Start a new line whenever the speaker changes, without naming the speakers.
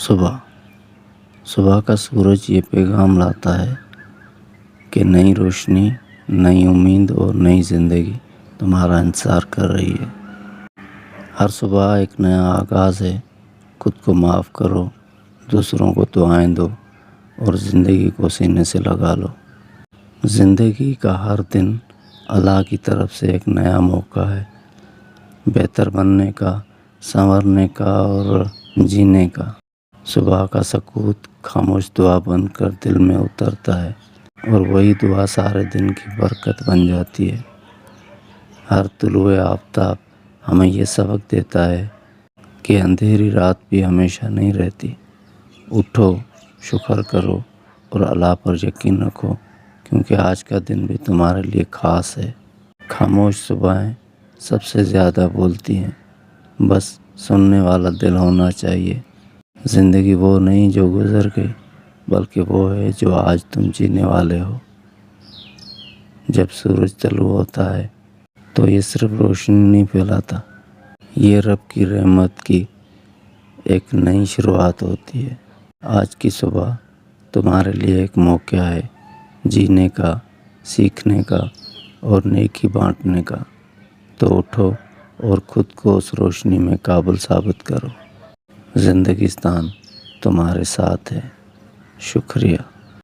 صبح صبح کا سورج یہ پیغام لاتا ہے کہ نئی روشنی، نئی امید اور نئی زندگی تمہارا انتظار کر رہی ہے۔ ہر صبح ایک نیا آغاز ہے۔ خود کو معاف کرو، دوسروں کو دعائیں دو اور زندگی کو سینے سے لگا لو۔ زندگی کا ہر دن اللہ کی طرف سے ایک نیا موقع ہے، بہتر بننے کا، سنورنے کا اور جینے کا۔ صبح کا سکوت خاموش دعا بن کر دل میں اترتا ہے اور وہی دعا سارے دن کی برکت بن جاتی ہے۔ ہر طلوع آفتاب ہمیں یہ سبق دیتا ہے کہ اندھیری رات بھی ہمیشہ نہیں رہتی۔ اٹھو، شکر کرو اور اللہ پر یقین رکھو، کیونکہ آج کا دن بھی تمہارے لیے خاص ہے۔ خاموش صبحیں سب سے زیادہ بولتی ہیں، بس سننے والا دل ہونا چاہیے۔ زندگی وہ نہیں جو گزر گئی، بلکہ وہ ہے جو آج تم جینے والے ہو۔ جب سورج طلوع ہوتا ہے تو یہ صرف روشنی نہیں پھیلاتا، یہ رب کی رحمت کی ایک نئی شروعات ہوتی ہے۔ آج کی صبح تمہارے لیے ایک موقع ہے، جینے کا، سیکھنے کا اور نیکی بانٹنے کا۔ تو اٹھو اور خود کو اس روشنی میں قابل ثابت کرو۔ زندگی تمہارے ساتھ ہے۔ شکریہ۔